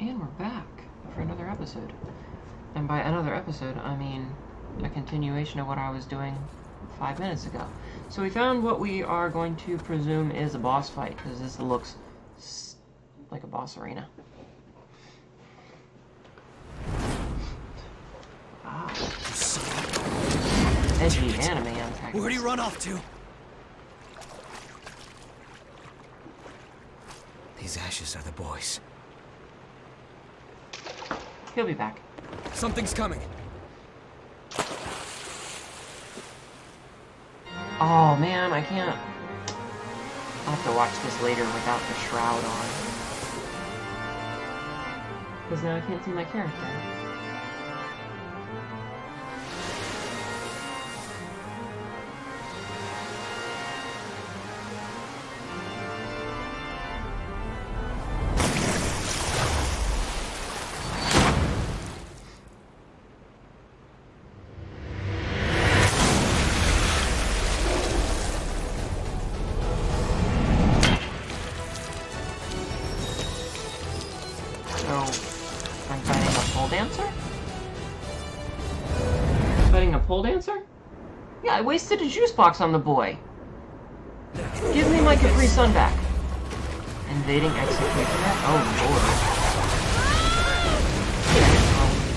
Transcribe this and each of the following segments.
And we're back for another episode. And by another episode, I mean a continuation of what I was doing 5 minutes ago. So we found what we are going to presume is a boss fight, because this looks like a boss arena. Wow. Edgy anime antagonist. Where'd he run off to? These ashes are the boys. He'll be back. Something's coming. Oh man, I can't. I'll have to watch this later without the shroud on. Because now I can't see my character. Pole dancer? Yeah, I wasted a juice box on the boy. Give me my Capri Sun back. Invading executioner? Oh lord.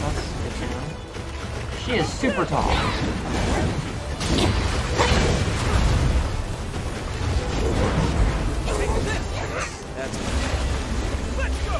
That's good to know. She is super tall. Let's go!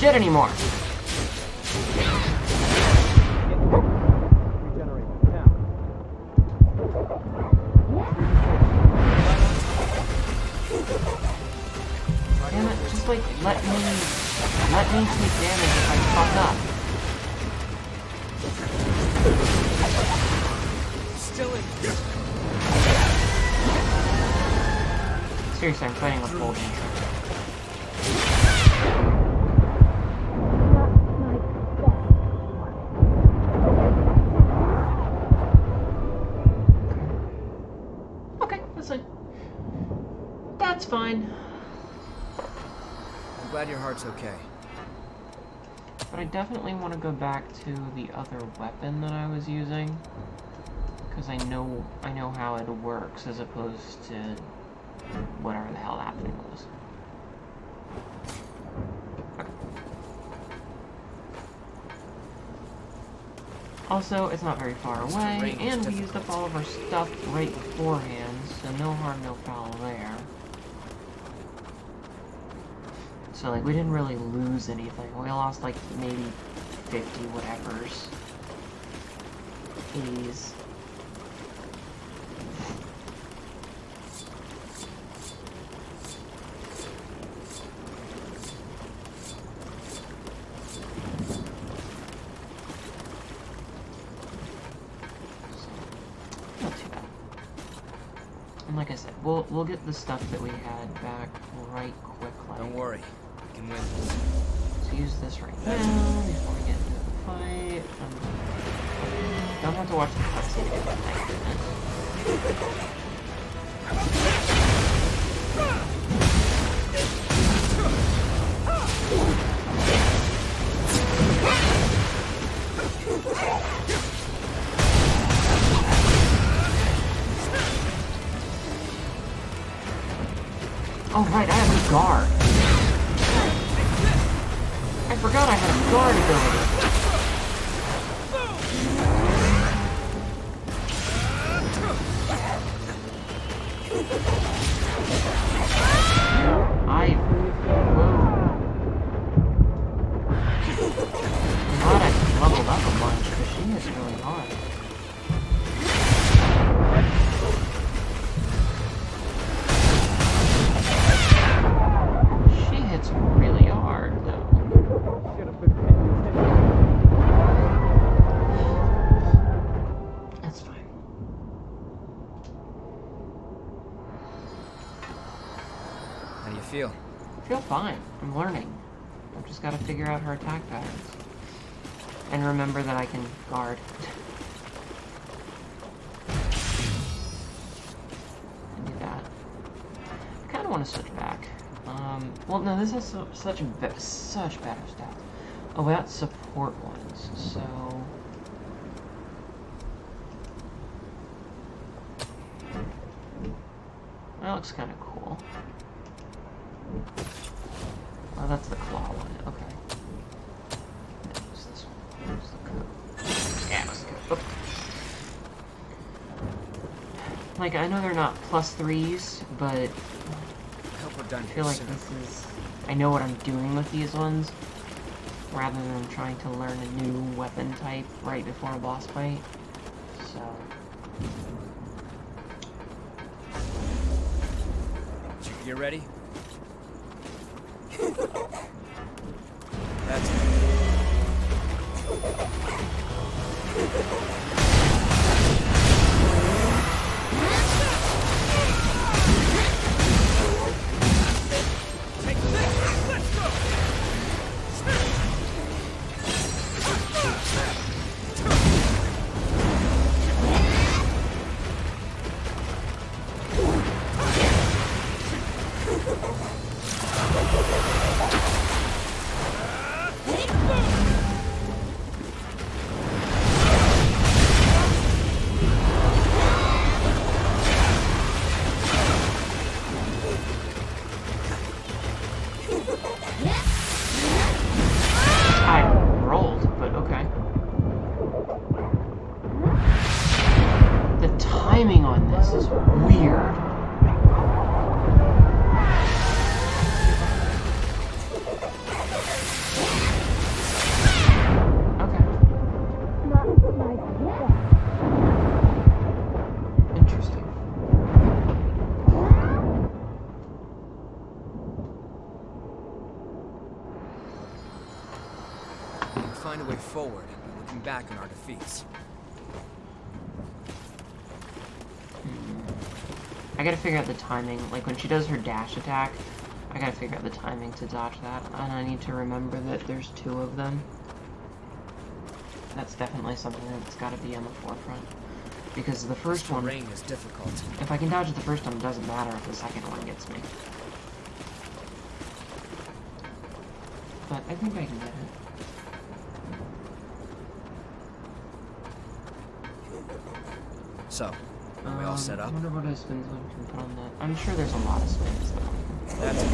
Shit anymore. Damn it, just like let me take damage if I fuck up. Still in. Seriously, I'm fighting with full damage. That's fine. I'm glad your heart's okay. But I definitely want to go back to the other weapon that I was using, because I know how it works as opposed to whatever the hell that thing was. Okay. Also, it's not very far away, and we used up all of our stuff right beforehand, so no harm, no foul there. So, like, we didn't really lose anything. We lost, like, maybe 50 whatevers. 80s. Not too bad. And like I said, we'll get the stuff that we had back right quickly. Don't worry. Can win. So use this right now before we get into the fight. Don't have to watch the cutscene to get that next minute. Oh right, I have a guard. I forgot I had a guard ability. Whoa. feel fine. I'm learning. I've just got to figure out her attack patterns. And remember that I can guard. I do that. I kind of want to switch back. Well, no, this has such better stats. Oh, we got support ones, so... That looks kind of cool. Oh, that's the claw one. Okay. What's this one? What's the code? Yeah, what's the code? Oh. Like, I know they're not +3s, but I hope we're done I feel like this is... I know what I'm doing with these ones, rather than trying to learn a new weapon type right before a boss fight. So... You ready? That's it. Take this! Let's go! Timing on this is weird. Okay. Interesting. We can find a way forward, looking back on our defeats. I gotta figure out the timing. Like, when she does her dash attack, I gotta figure out the timing to dodge that. And I need to remember that there's 2 of them. That's definitely something that's gotta be on the forefront. Because the first one... Terrain is difficult. If I can dodge the first one, it doesn't matter if the second one gets me. But I think I can get it. So, are we all set up? I wonder what spins one can put on that. I'm sure there's a lot of spins though. That's it.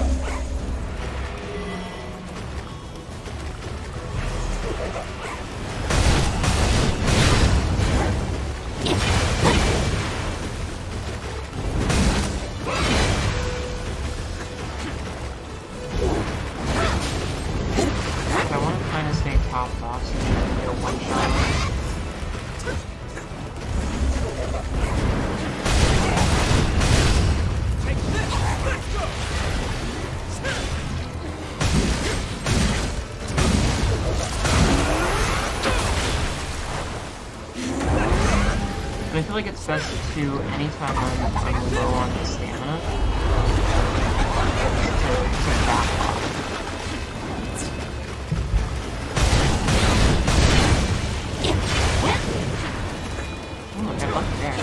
I want to kind of stay topped off so you can get a one-shot. I feel like it's best to, anytime I'm low on the stamina, to back off. Ooh, I got lucky there.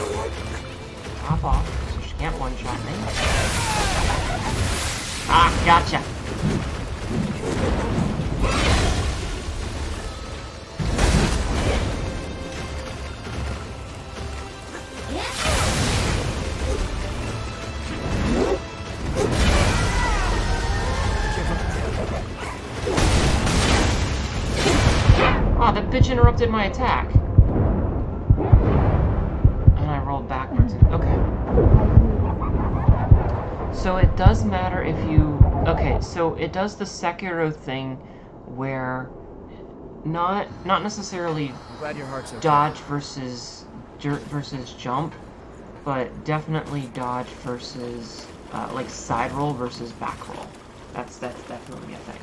Top off, so she can't one-shot me. Ah, gotcha! Oh, that bitch interrupted my attack. And I rolled backwards. Okay. So it does matter if you... Okay, so it does the Sekiro thing where not necessarily I'm glad your heart's okay. dodge versus jump, but definitely dodge versus like side roll versus back roll. That's definitely a thing.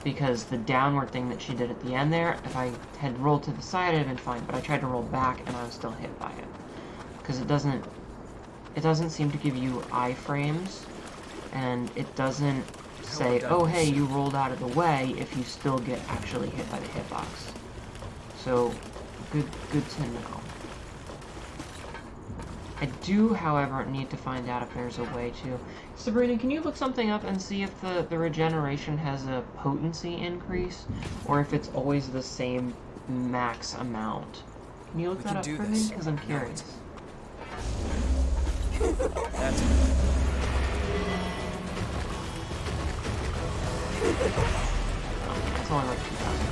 Because the downward thing that she did at the end there, if I had rolled to the side, it'd have been fine. But I tried to roll back, and I was still hit by it. Because it doesn't seem to give you iframes, and it doesn't say, oh hey, you rolled out of the way if you still get actually hit by the hitbox. So, good to know. I do, however, need to find out if there's a way to... Sabrina, can you look something up and see if the regeneration has a potency increase? Or if it's always the same max amount? Can you look that up for me? Because I'm curious. That's it's only like 2,000.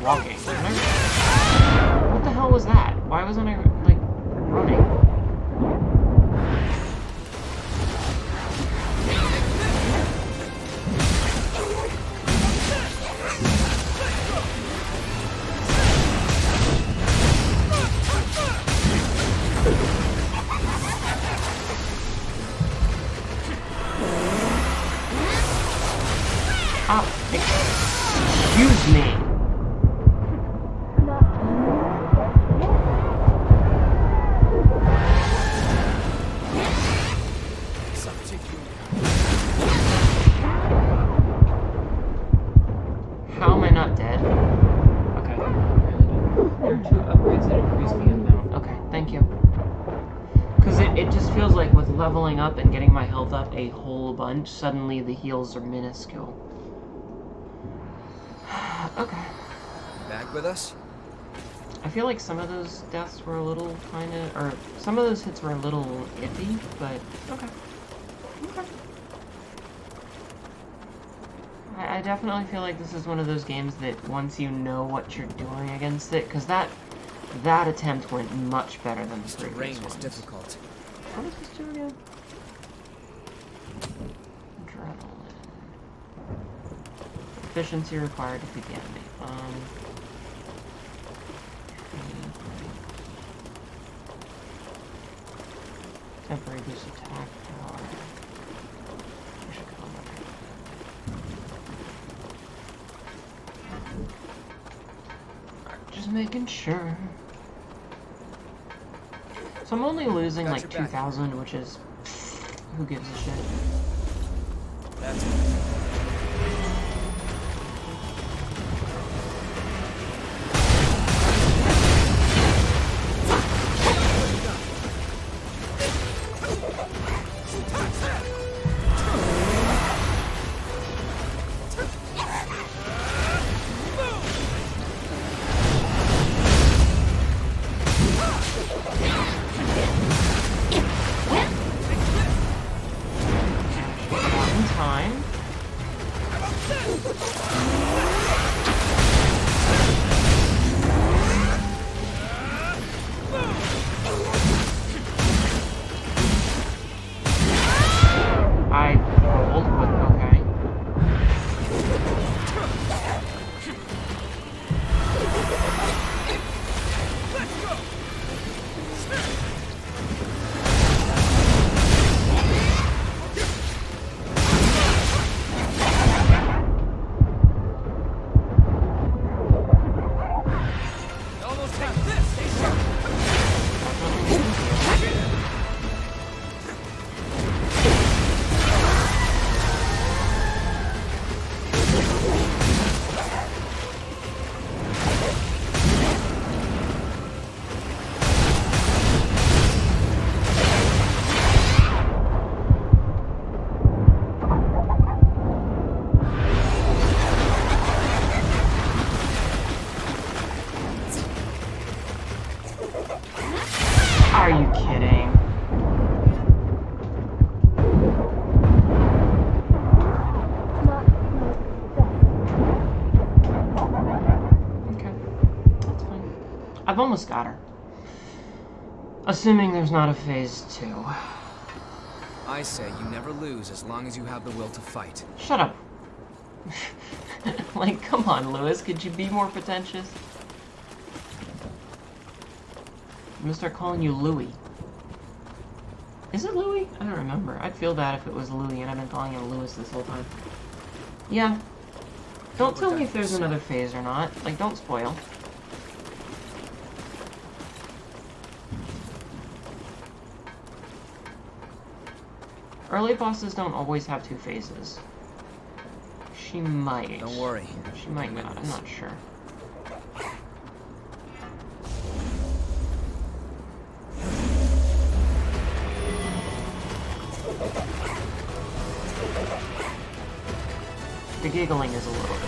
Walking. What the hell was that? Why wasn't I, like, running? Oh, excuse me. How am I not dead? Okay. There are 2 upgrades that increase the amount. Okay, thank you. Because it just feels like with leveling up and getting my health up a whole bunch, suddenly the heals are minuscule. Okay. Back with us? I feel like some of those deaths were a little kinda... or some of those hits were a little iffy, but okay. Okay. I definitely feel like this is one of those games that once you know what you're doing against it, because that attempt went much better than the previous Rain ones. is difficult. What does this do again? Adrenaline. Efficiency required to beat the enemy. Temporary boost attack power. I should go on that. Just making sure. So I'm only losing like 2,000, which is... who gives a shit? That's Are you kidding? I've almost got her. Assuming there's not a phase 2. I say you never lose as long as you have the will to fight. Shut up. Like, come on, Lewis, could you be more pretentious? I'm gonna start calling you Louie. Is it Louie? I don't remember. I'd feel bad if it was Louie and I've been calling him Lewis this whole time. Yeah. Don't tell me if there's another phase or not. Like, don't spoil. Early bosses don't always have 2 phases. She might. Don't worry. She might not. I'm not sure. The giggling is a little bit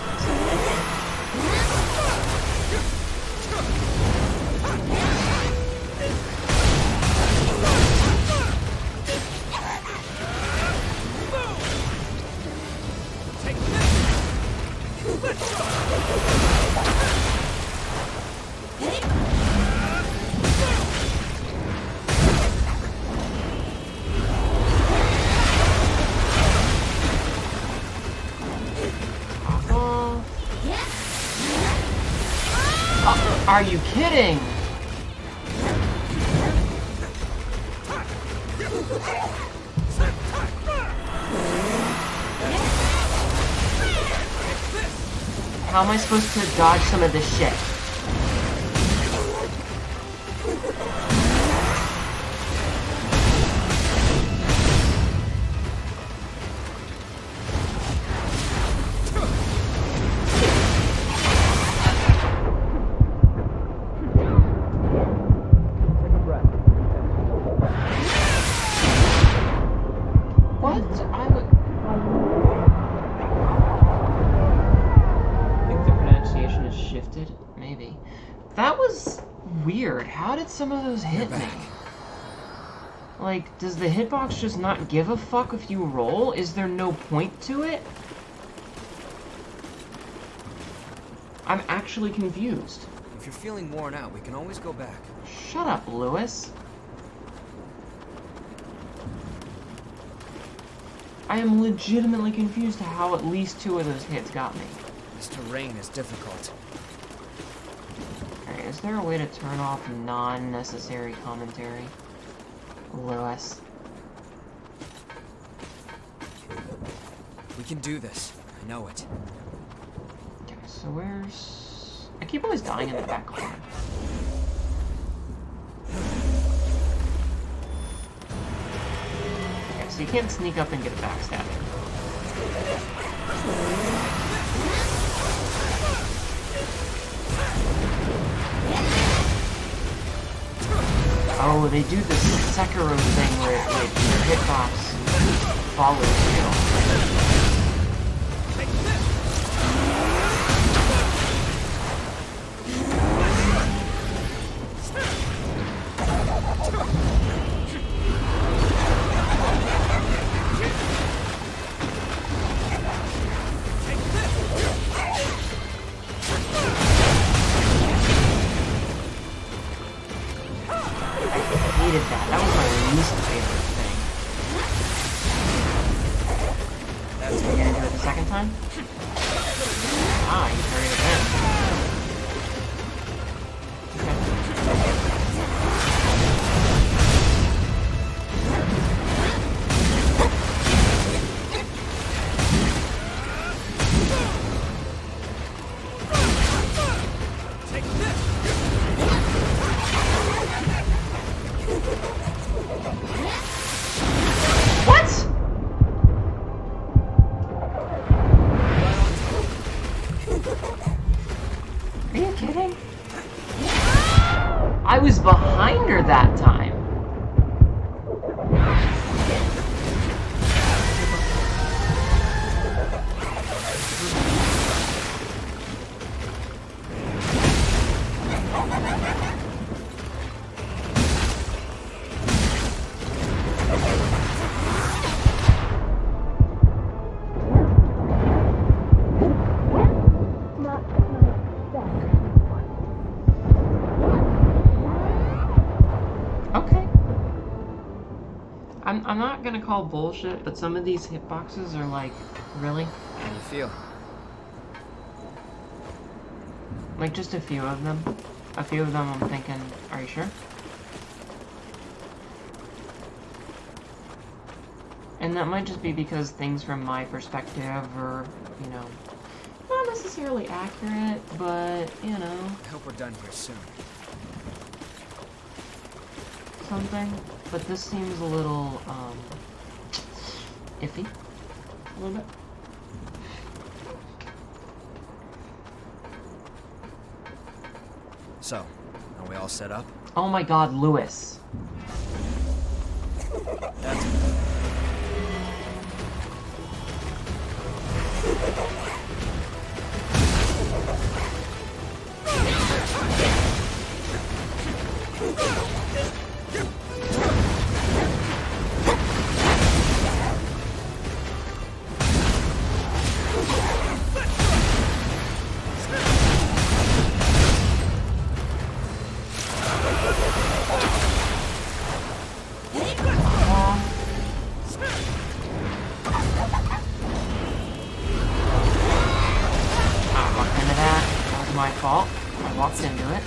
Are you kidding? How am I supposed to dodge some of this shit? How did some of those hit me? Like, does the hitbox just not give a fuck if you roll? Is there no point to it? I'm actually confused. If you're feeling worn out, we can always go back. Shut up, Lewis. I am legitimately confused to how at least 2 of those hits got me. This terrain is difficult. Is there a way to turn off non-necessary commentary? Lewis. We can do this. I know it. Okay, so where's... I keep always dying in the back corner. Okay, so you can't sneak up and get a backstab. Oh, they do this Sekiro thing where your hitbox follows you. That was my least favorite thing. That's what you're gonna do it the second time? Ah, you carried it in. I was behind her that time. I'm not gonna call bullshit, but some of these hitboxes are like, really? How do you feel? Like, just a few of them. A few of them I'm thinking, are you sure? And that might just be because things from my perspective are, you know, not necessarily accurate, but, you know... I hope we're done here soon. Something. But this seems a little, iffy. A little bit. So, are we all set up? Oh my god, Lewis. That's my fault. I walked into it.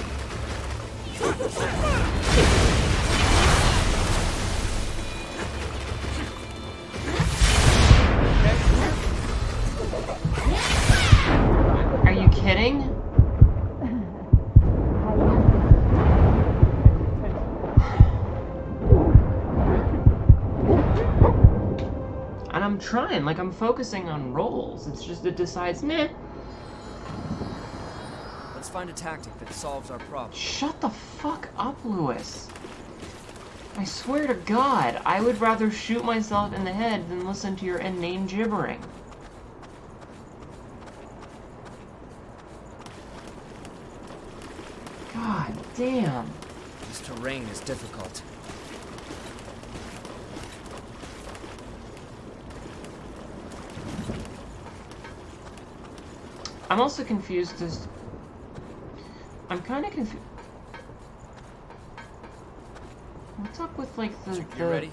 Are you kidding? And I'm trying, like I'm focusing on rolls. It's just it decides, meh. Let's find a tactic that solves our problem. Shut the fuck up, Lewis. I swear to God, I would rather shoot myself in the head than listen to your inane gibbering. God damn. This terrain is difficult. I'm also confused as... I'm kind of confused. What's up with, like, the... You ready?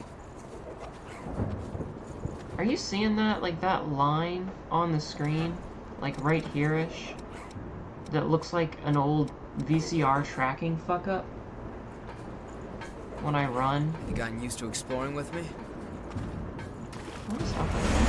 Are you seeing that? Like, that line on the screen? Like, right here-ish? That looks like an old VCR tracking fuck-up? When I run? Have you gotten used to exploring with me? What is up with that?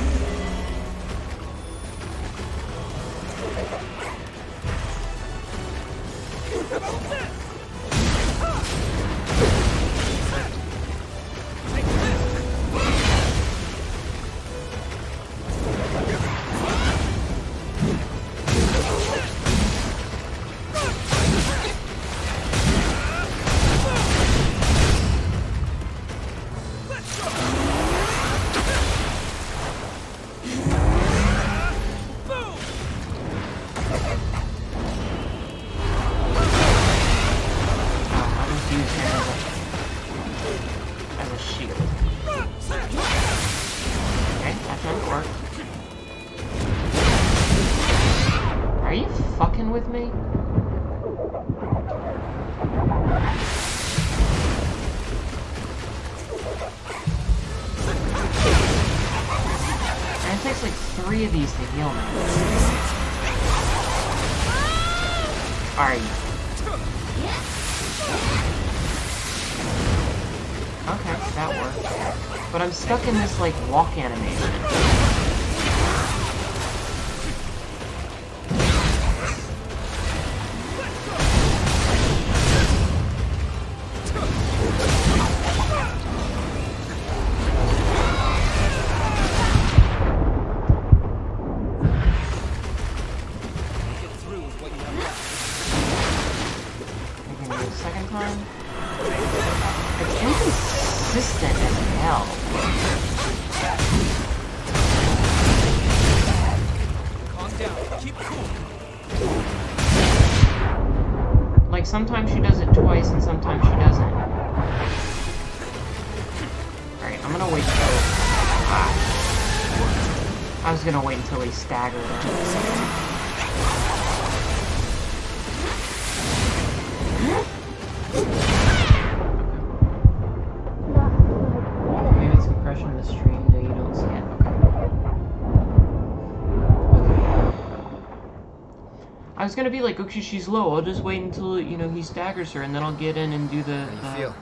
With me? And it takes like 3 of these to heal me. Alright. Okay, that worked. But I'm stuck in this like walk animation. Sometimes she does it twice, and sometimes she doesn't. Alright, I'm gonna wait until... I was gonna wait until he staggered Maybe it's... gonna be like, okay, she's low. I'll just wait until, you know, he staggers her, and then I'll get in and do How do you feel?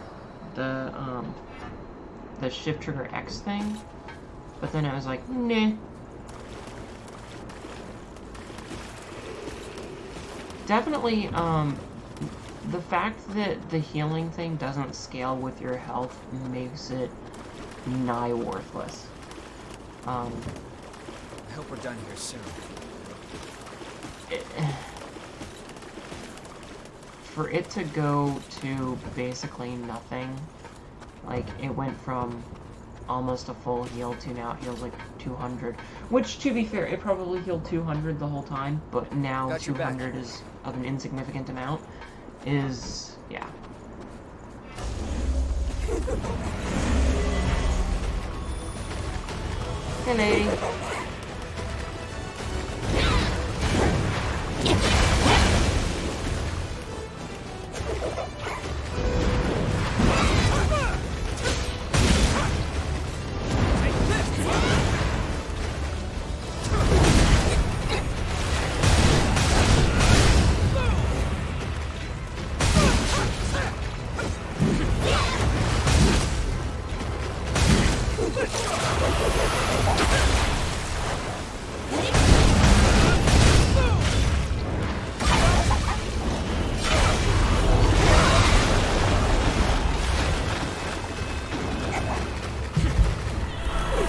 the shift trigger X thing. But then I was like, nah. Definitely, the fact that the healing thing doesn't scale with your health makes it nigh worthless. I hope we're done here soon. For it to go to basically nothing, like, it went from almost a full heal to now it heals like 200, which, to be fair, it probably healed 200 the whole time, but now Got your 200 back. is of an insignificant amount, is, yeah. Hey, lady.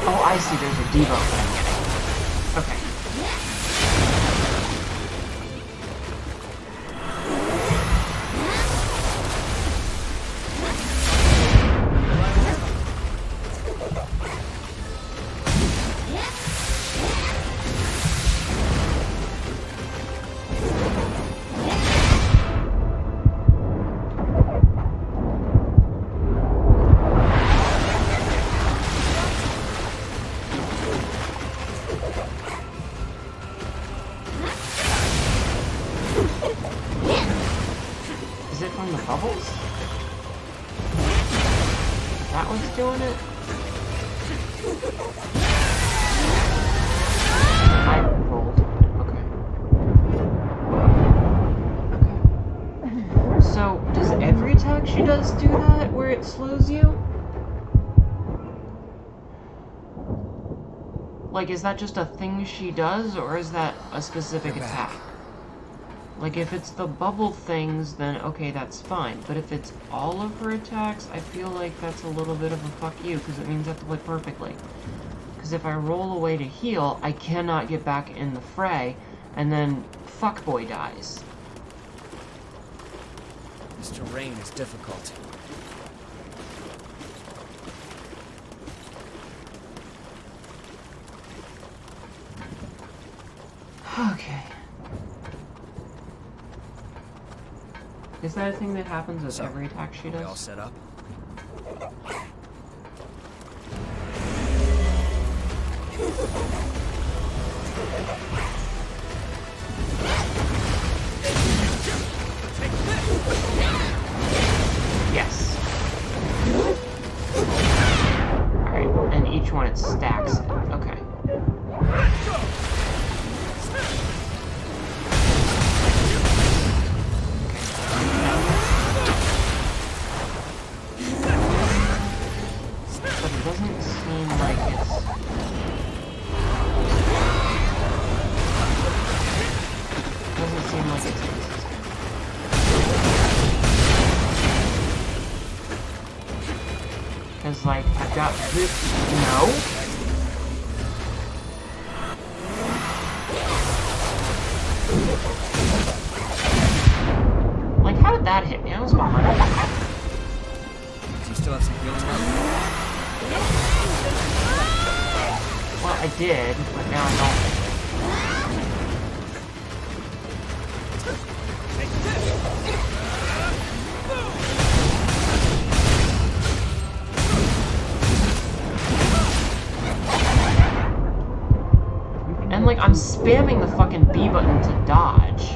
Oh, I see, there's a debuff that I'm getting. Okay. Is it from the bubbles? That was doing it? I rolled. Okay. Okay. So, does every attack she does do that, where it slows you? Like, is that just a thing she does, or is that a specific You're attack? back. Like, if it's the bubble things, then okay, that's fine. But if it's all of her attacks, I feel like that's a little bit of a fuck you, because it means I have to play perfectly. Because if I roll away to heal, I cannot get back in the fray, and then fuckboy dies. This terrain is difficult. Okay. Is that a thing that happens with So, every attack she We all does? set up? Yes. Alright, and each one it stacks it. Okay. But it doesn't seem like it's... Doesn't seem like it's consistent. Because, like, I've got this... No? Like, how did that hit me? I was behind it. Do you still have some healing left? Well, I did, but now I don't. And, like, I'm spamming the fucking B button to dodge.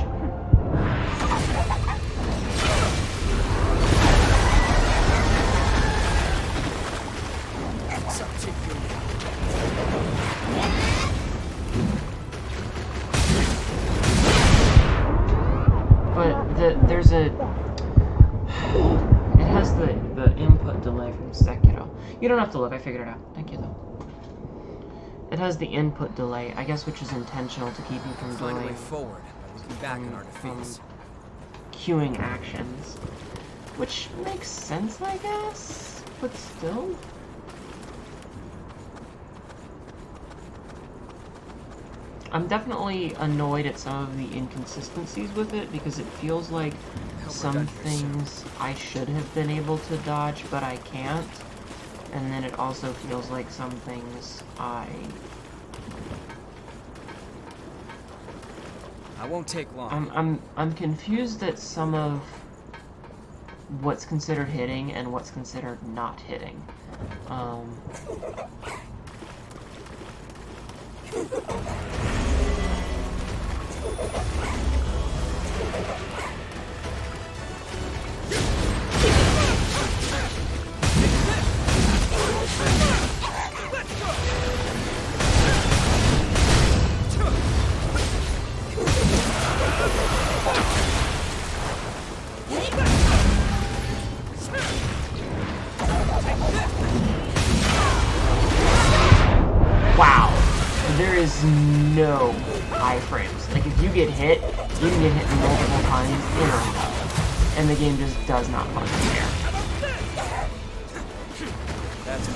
It has the input delay from Sekiro. You don't have to look, I figured it out. Thank you, though. It has the input delay, I guess, which is intentional to keep you from Find a way doing... forward by looking back in our defeats. Queuing actions. Which makes sense, I guess? But still... I'm definitely annoyed at some of the inconsistencies with it, because it feels like some things I should have been able to dodge, but I can't. And then it also feels like some things I won't take long. I'm confused at some of what's considered hitting and what's considered not hitting. Wow, there is no iframes. Like, if you get hit, you can get hit multiple times in a row, and the game just does not fucking care. That's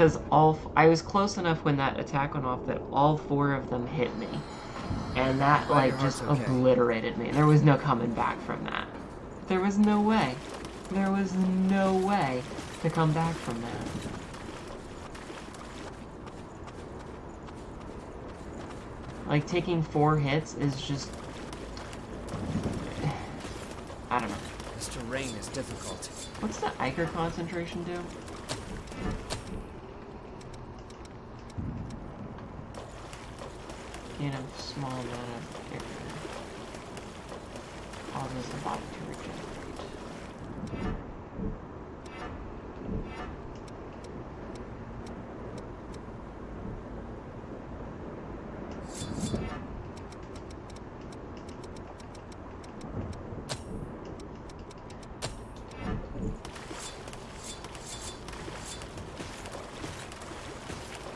Because I was close enough when that attack went off that all 4 of them hit me. And that, like, just obliterated me. There was no coming back from that. There was no way. There was no way to come back from that. Like, taking 4 hits is just... I don't know. This terrain is difficult. What's the Iker concentration do? Gain a small amount of Iker. Causes the body to regenerate.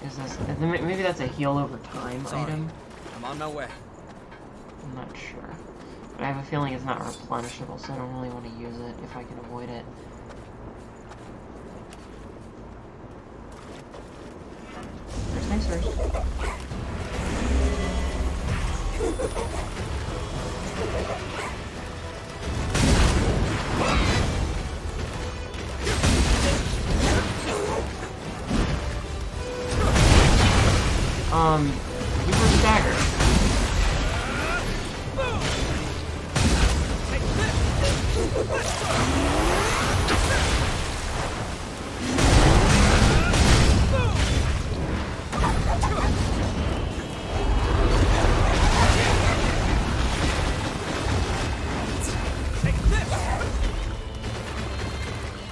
Is this... Maybe that's a heal over time item? I'm on my way. I'm not sure. But I have a feeling it's not replenishable, so I don't really want to use it if I can avoid it. First things first. You were staggered.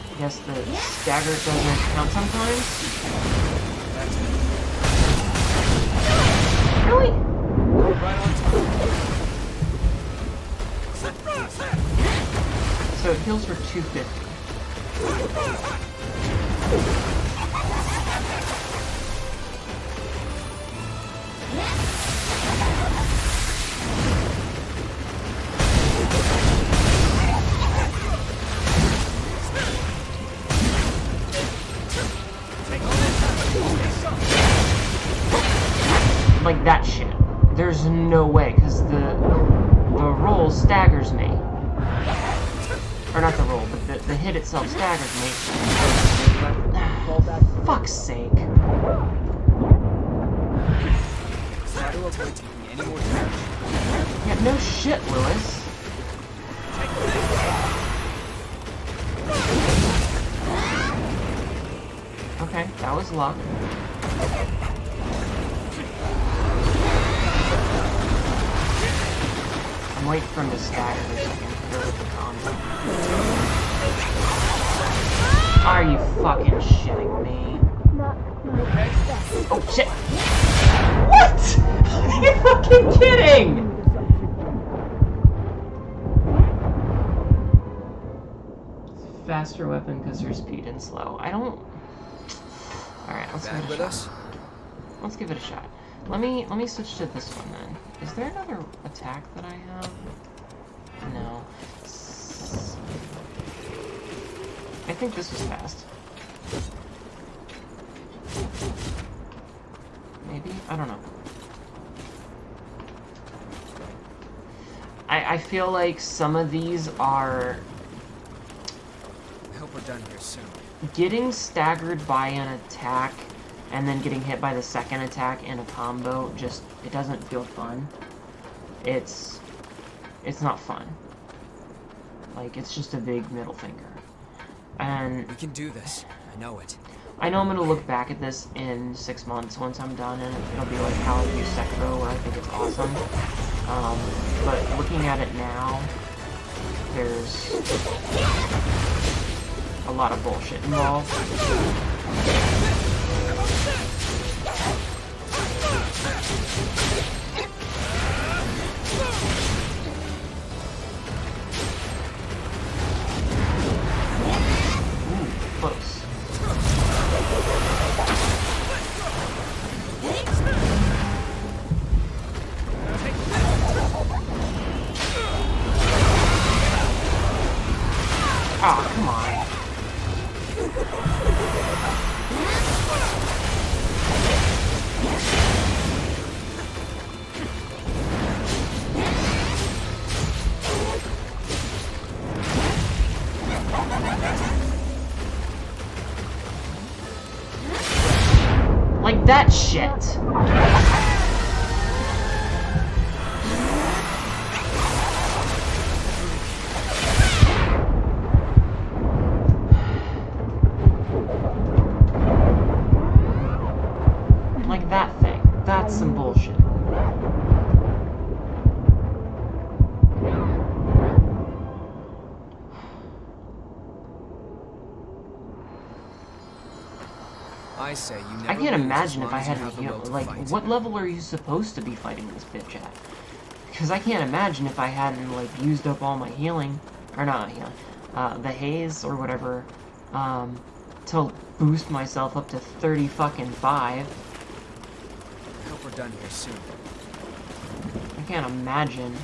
I guess the stagger doesn't count sometimes? Really? Right on time. So it heals for 250. Like that shit. There's no way, because the roll staggers me. Or not the roll, but the hit itself staggers me. Fuck's sake. Try to avoid taking any more damage. Yeah, no shit, Lewis. Okay, that was luck. I'm waiting for him to stagger so I can throw the combo. Are you fucking shitting me? Oh shit! What? Are you fucking kidding? Faster weapon because there's speed and slow. I don't. All right, let's give it a shot. Let's give it a shot. Let me switch to this one then. Is there another attack that I have? No. I think this was fast. Maybe? I don't know. I feel like some of these are... I hope we're done here soon. Getting staggered by an attack and then getting hit by the second attack in a combo, just, it doesn't feel fun. It's not fun. Like, it's just a big middle finger. And we can do this. I know it. I know I'm gonna look back at this in 6 months once I'm done, and it'll be like how I use Sekiro, where I think it's awesome. But looking at it now, there's a lot of bullshit involved. Close. Oh, come on. Like that shit. Like that thing. That's some bullshit. I say you never I can't lose imagine as if long I as you had have to the heal. will to Like, fight. what level are you supposed to be fighting this bitch at? Because I can't imagine if I hadn't, like, used up all my healing. Or not healing. The haze or whatever. To boost myself up to 30 fucking 5. I hope we're done here soon. I can't imagine.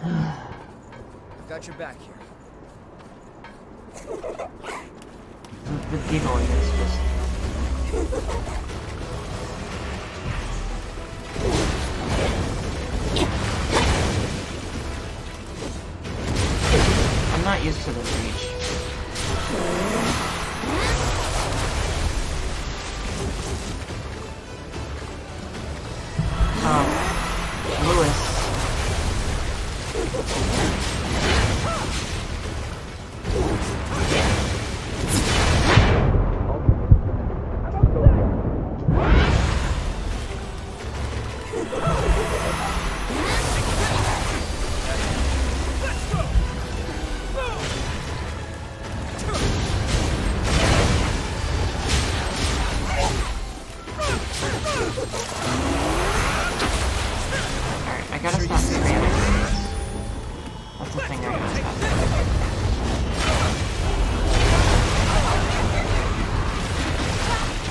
I've got your back here. The giggling is just... I'm not used to the reach. Lewis. Alright, I gotta stop spamming. That's the thing I gotta stop spamming.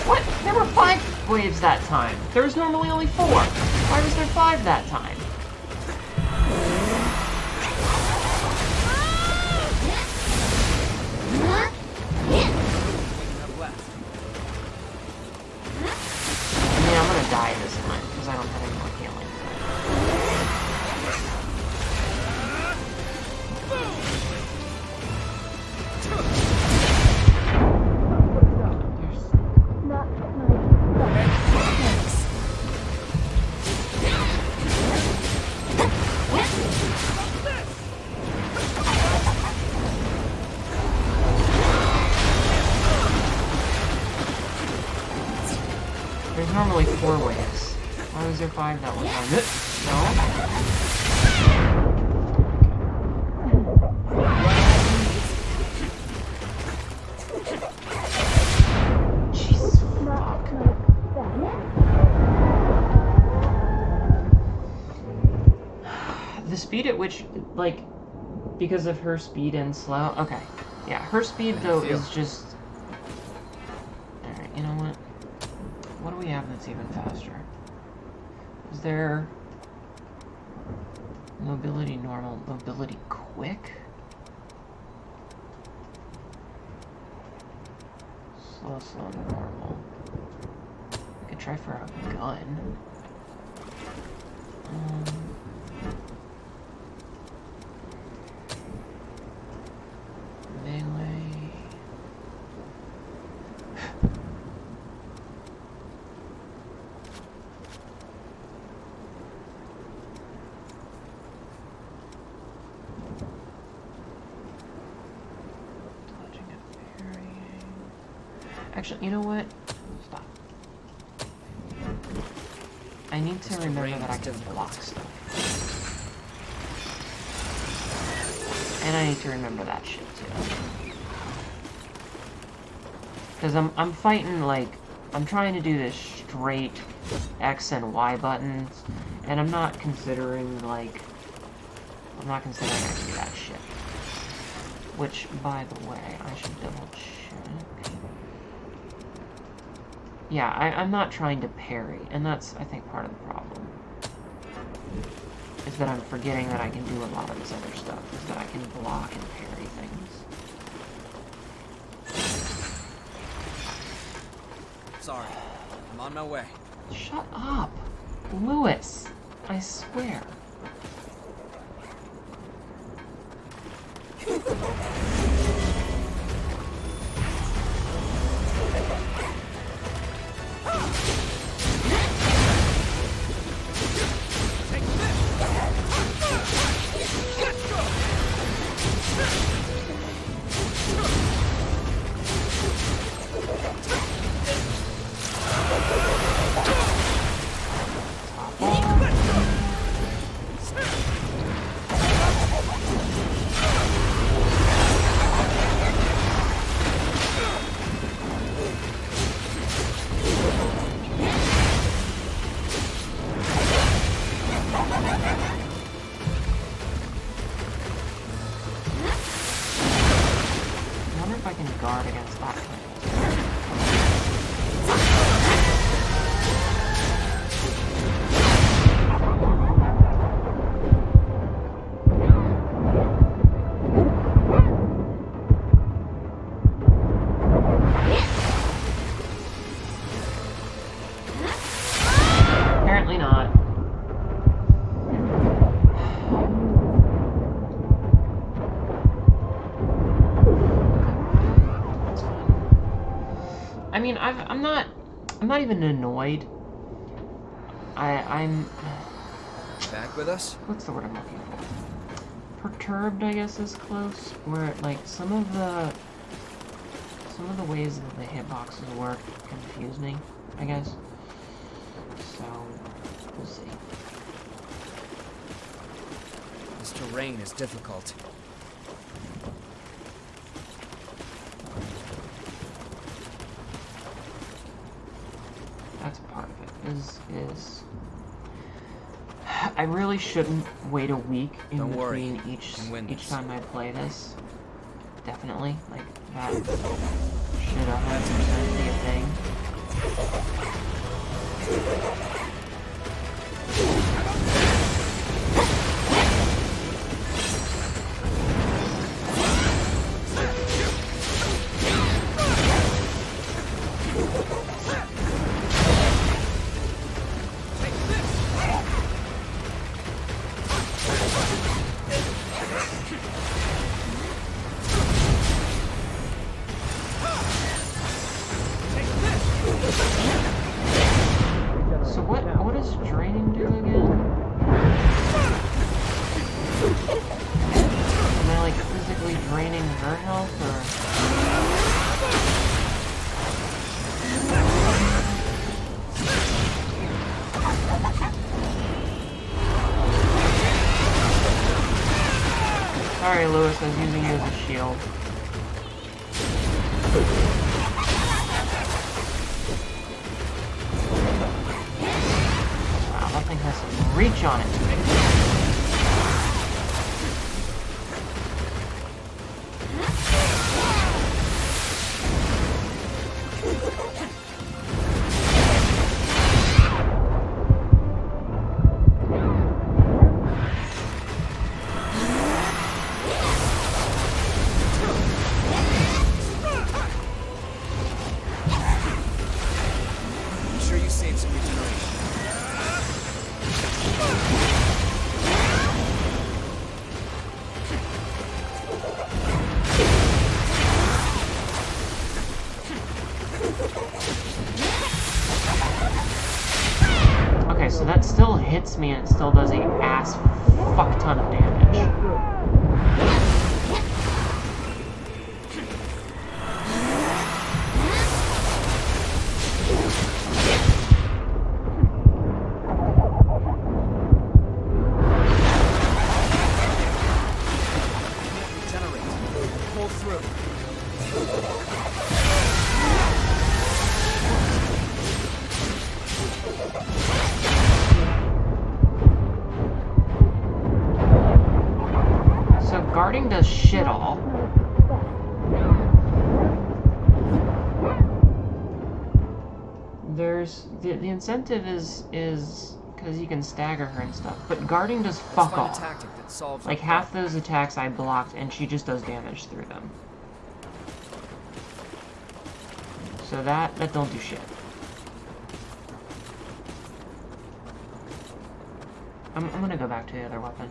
What? There were 5 waves that time. There was normally only 4. Why was there 5 that time? I mean, I'm gonna die this time, because I don't have any more healing. There's normally 4 waves. Why was there 5 that one time? No? Jesus, fuck. The speed at which, like, because of her speed and slow. Okay. Yeah, her speed, though, is just... Alright, you know what? What do we have that's even faster? Is there... Mobility normal, mobility quick? Slow, normal. I could try for a gun. Melee. Dodging and parrying. Actually, you know what? Stop. I need to remember that I can block stuff. And I need to remember that shit too. Because I'm fighting, like, I'm trying to do this straight X and Y buttons, and I'm not considering, like, I can do that shit. Which, by the way, I should double check. Yeah, I'm not trying to parry, and that's, I think, part of the problem. Is that I'm forgetting that I can do a lot of this other stuff, is that I can block and parry things. Sorry, I'm on my way. Shut up! Lewis! I swear. Guard against that kind of apparently not. I mean, I'm not even annoyed. I'm Back with us? what's the word I'm looking for? Perturbed, I guess, is close. Where, like, some of the ways that the hitboxes work confuse me, I guess. So, we'll see. This terrain is difficult. That's part of it. Is I really shouldn't wait a week in Don't worry, between each this. time I play this. Definitely, like, that should 100% be a thing. So what does draining do again? Am I, like, physically draining her health, or? Sorry, Lewis, I was using you as a shield. Wow, that thing has some reach on it. So that still hits me and it still does a ass fuck ton of damage. Pull through. Guarding does shit all. There's the incentive is because you can stagger her and stuff, but guarding does fuck all. Like half those attacks I blocked, and she just does damage through them. So that don't do shit. I'm gonna go back to the other weapon.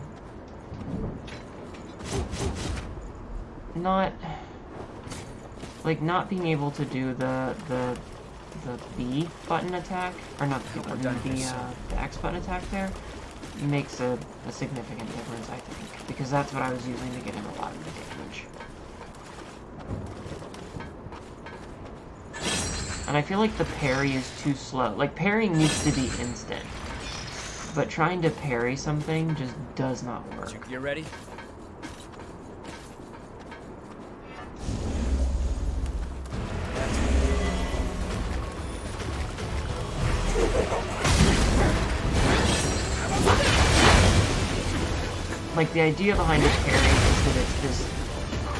Not being able to do the B button attack, or not the B button, the X button attack there, makes a significant difference, I think, because that's what I was using to get in a lot of the damage. And I feel like the parry is too slow. Like, parrying needs to be instant, but trying to parry something just does not work. You ready? Like, the idea behind a parry is that it's this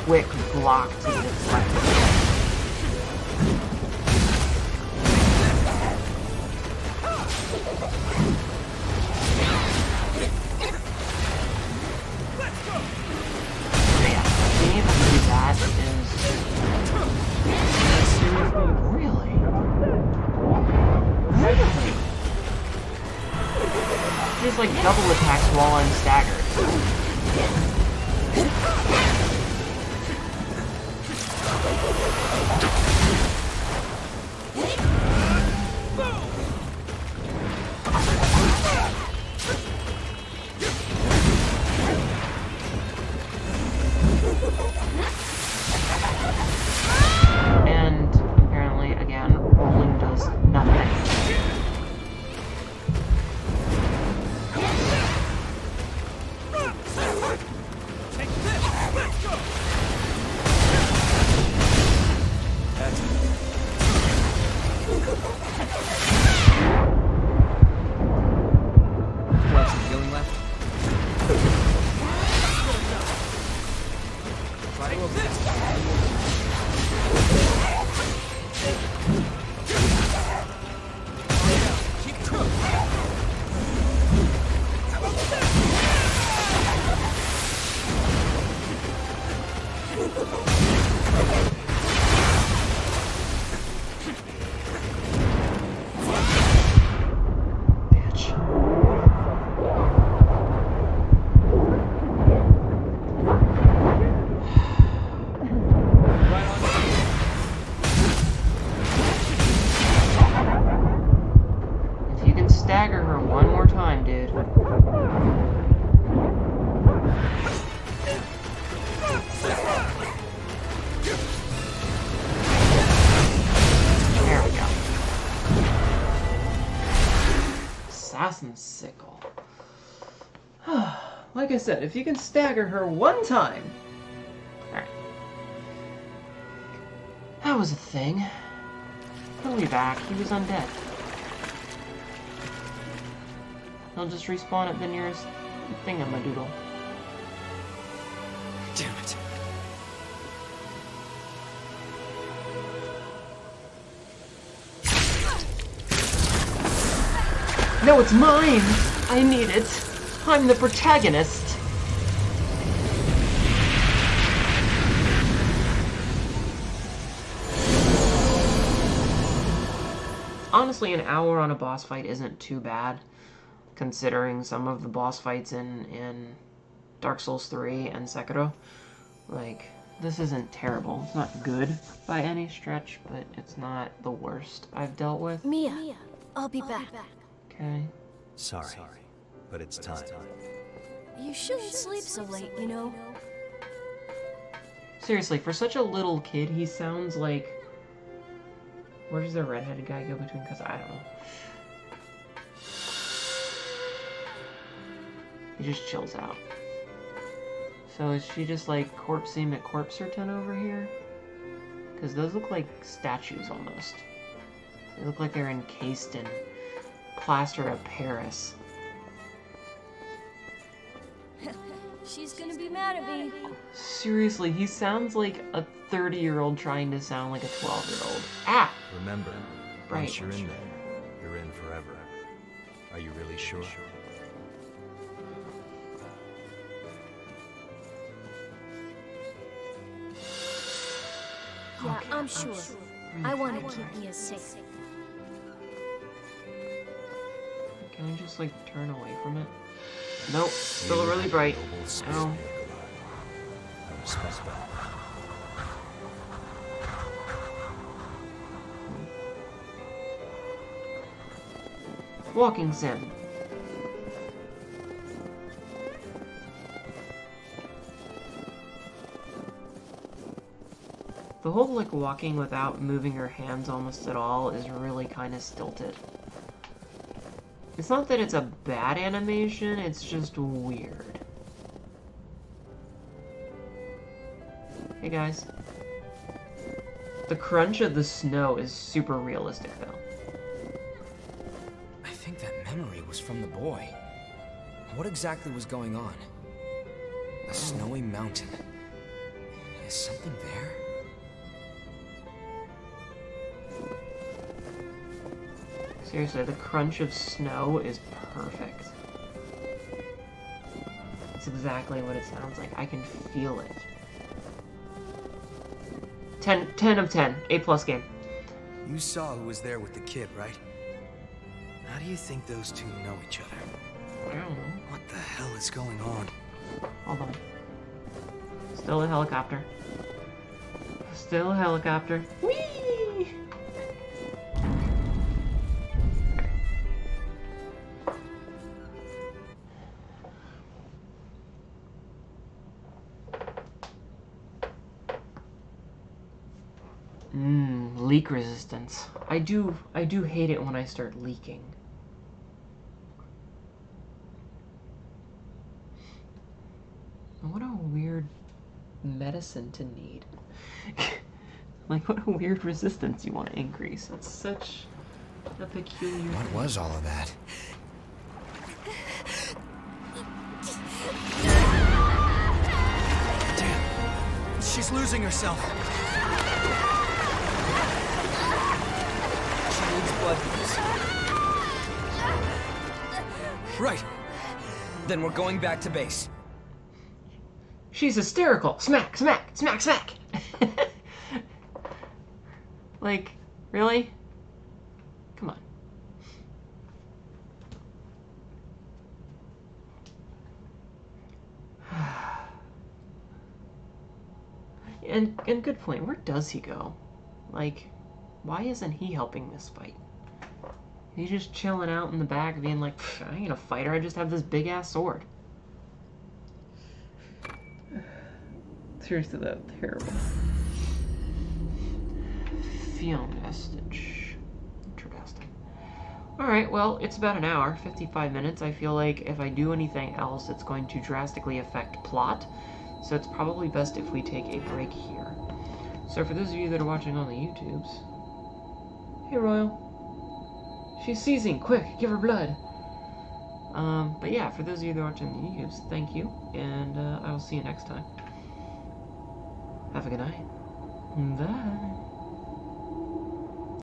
quick block to deflect. Yeah, being able to do that is... Really? Really? Just like double attacks while I'm staggered. And apparently, again, rolling does nothing. Stagger her one more time, dude. There we go. Assassin's Sickle. Like I said, if you can stagger her one time... Alright. That was a thing. He'll be back. He was undead. He'll just respawn at the nearest thingamadoodle. Damn it. No, it's mine! I need it. I'm the protagonist. Honestly, an hour on a boss fight isn't too bad, considering some of the boss fights in Dark Souls 3 and Sekiro. Like, this isn't terrible. It's not good by any stretch, but it's not the worst I've dealt with. Mia, I'll be back. Okay. Sorry, but it's time. You shouldn't sleep so late, you know. Seriously, for such a little kid, he sounds like... Where does the redheaded guy go between? Because I don't know. He just chills out. So is she just like Corpsey McCorpserton over here? Because those look like statues almost. They look like they're encased in plaster of Paris. She's gonna be mad at me. Seriously, he sounds like a 30-year-old trying to sound like a 12-year-old. Ah! Remember, Right. once you're in there, you're in forever. Are you really sure? Yeah, Okay, I'm sure. I want to keep Mia safe. Can I just like turn away from it? Nope, still really bright. Ow. I respect that. Walking sim. The whole like walking without moving her hands almost at all is really kind of stilted. It's not that it's a bad animation, it's just weird. Hey guys. The crunch of the snow is super realistic though. I think that memory was from the boy. What exactly was going on? A snowy mountain. Is something there? Seriously, the crunch of snow is perfect. It's exactly what it sounds like. I can feel it. 10 of 10. A+ game. You saw who was there with the kid, right? How do you think those two know each other? I don't know. What the hell is going on? Hold on. Still a helicopter. Still a helicopter. Whee! Leak resistance. I do hate it when I start leaking. What a weird medicine to need. Like, what a weird resistance you want to increase. That's such a peculiar What thing. was all of that? Damn. She's losing herself. She needs blood for this. Right. Then we're going back to base. She's hysterical. Smack, smack, smack, smack. Like, really? Come on. And good point. Where does he go? Like, why isn't he helping this fight? He's just chilling out in the back being like, I ain't a fighter, I just have this big ass sword. Seriously though, terrible. Field vestige. Interesting. Alright, well, it's about an hour, 55 minutes. I feel like if I do anything else, it's going to drastically affect plot. So it's probably best if we take a break here. So for those of you that are watching on the YouTubes... Hey, Royal. She's seizing. Quick, give her blood. But yeah, for those of you that are watching the YouTubes, thank you. And I will see you next time. Have a good night. Bye.